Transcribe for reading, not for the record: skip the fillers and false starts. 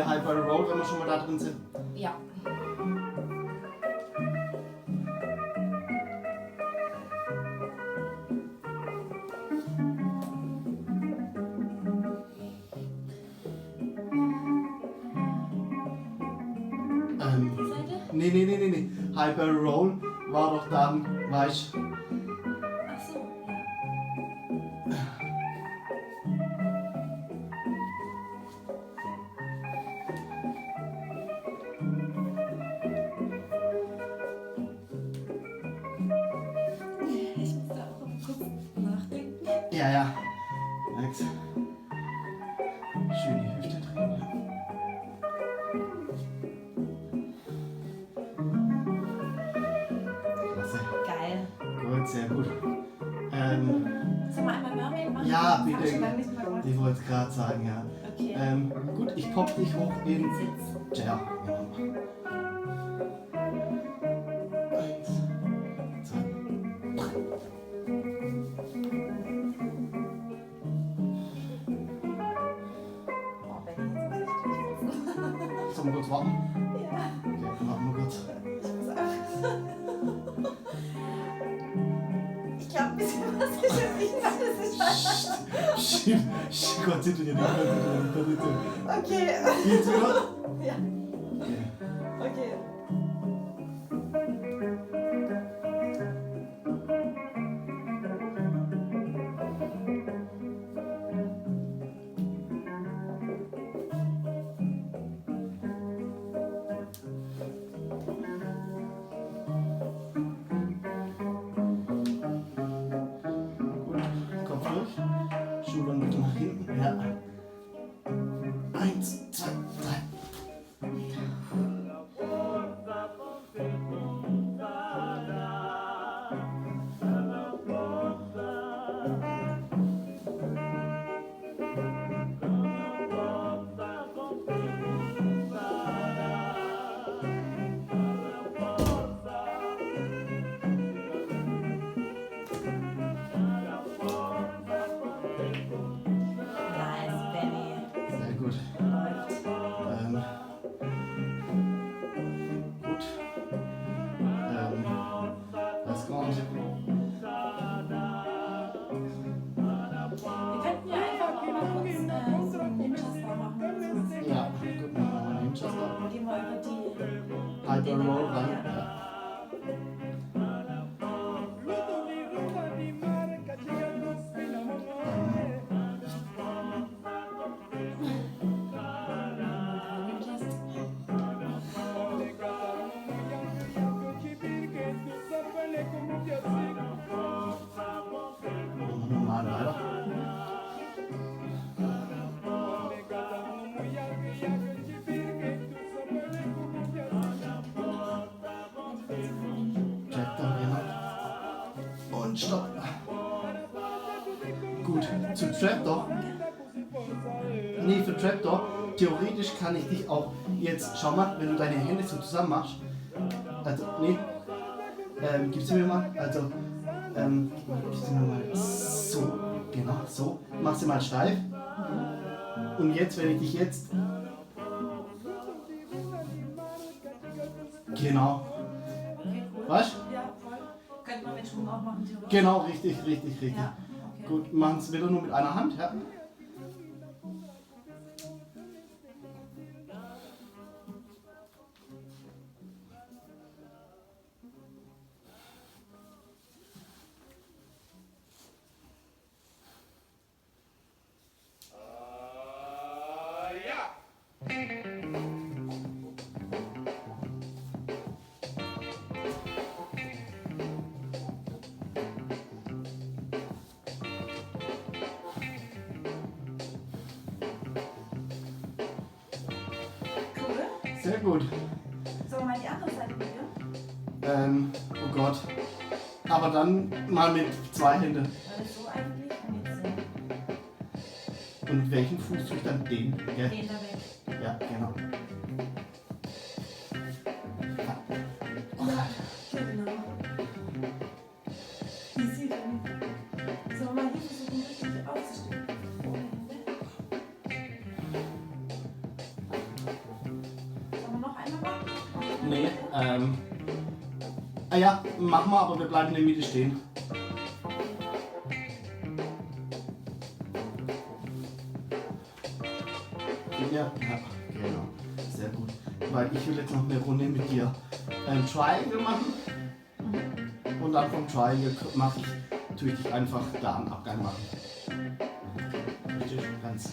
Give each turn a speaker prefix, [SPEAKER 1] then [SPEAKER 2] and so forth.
[SPEAKER 1] wir High Barrel Roll, wenn wir schon mal da drin sind?
[SPEAKER 2] Ja. Die Seite?
[SPEAKER 1] Nee. High Barrel Roll war doch dann, weißt du.
[SPEAKER 2] Ach so, ja. Ich muss da auch mal kurz nachdenken.
[SPEAKER 1] Ja. Max. Schön die Hüfte drehen. Klasse.
[SPEAKER 2] Geil.
[SPEAKER 1] Gut, sehr gut.
[SPEAKER 2] Sollen wir einmal Mermaid machen?
[SPEAKER 1] Ja,
[SPEAKER 2] Das hab
[SPEAKER 1] bitte.
[SPEAKER 2] ich schon lange nicht mehr gemacht.
[SPEAKER 1] Ich wollte es gerade sagen, ja.
[SPEAKER 2] Okay.
[SPEAKER 1] Gut, ich pop dich hoch in
[SPEAKER 2] Sitz.
[SPEAKER 1] Chair. Genau. 1, 2, 3.
[SPEAKER 2] Oh, Benni, jetzt muss ich gleich rufen.
[SPEAKER 1] Sollen wir kurz warten?
[SPEAKER 2] Ja.
[SPEAKER 1] Okay, warten wir kurz.
[SPEAKER 2] Ich muss einfach. Ich glaube, ein bisschen was geschrieben, das ist
[SPEAKER 1] Shit, konzentrier dich, konzentrier dich.
[SPEAKER 2] Okay.
[SPEAKER 1] Geht's wieder?
[SPEAKER 2] Ja.
[SPEAKER 1] Okay.
[SPEAKER 2] Okay.
[SPEAKER 1] Gut, Kopf durch. Schultern bitte nach hinten. Ja. 1, 2, 3.
[SPEAKER 2] Nice, Benni.
[SPEAKER 1] Sehr gut.
[SPEAKER 2] Läuft.
[SPEAKER 1] Gut. Weiß gar nicht.
[SPEAKER 2] Wir könnten ja einfach auch mal kurz so einen Ninja-Star machen.
[SPEAKER 1] Ja, gut, machen wir mal den Chester.
[SPEAKER 2] Gehen wir über die.
[SPEAKER 1] Hyper Roll rein.
[SPEAKER 2] Ja.
[SPEAKER 1] Ja. Normal weiter. Chapter, genau. Und stopp. Gut, zum Trapdoor. Nee, für Trapdoor. Theoretisch kann ich dich auch jetzt, schau mal, wenn du deine Hände so zusammen machst. Also, nee. Gib's mir mal. Also, gib's mir mal so. Genau, so. Mach sie mal steif. Und jetzt, wenn ich dich jetzt. Genau.
[SPEAKER 2] Okay, cool.
[SPEAKER 1] Was?
[SPEAKER 2] Ja, voll. Könnte man mit Schwung auch machen, theoretisch.
[SPEAKER 1] Genau, richtig.
[SPEAKER 2] Ja, okay.
[SPEAKER 1] Gut, machen es wieder nur mit einer Hand, ja?
[SPEAKER 2] Cool.
[SPEAKER 1] Sehr gut.
[SPEAKER 2] Sollen wir mal die andere Seite probieren?
[SPEAKER 1] Oh Gott. Aber dann mal mit zwei Händen.
[SPEAKER 2] War das so eigentlich? Und jetzt so.
[SPEAKER 1] Und welchen Fuß tue ich dann den? Gell?
[SPEAKER 2] Den da weg.
[SPEAKER 1] Ja, genau.
[SPEAKER 2] Ja, genau. Easy dann. Sollen wir mal hier versuchen, richtig aufzustehen? Ohne Hände?
[SPEAKER 1] Nee, ja, machen wir, aber wir bleiben in der Mitte stehen. Ja, genau. Sehr gut. Weil ich will jetzt noch eine Runde mit dir Triangle machen. Und dann vom Triangle tue ich dich einfach da am Abgang machen. Richtig, ganz.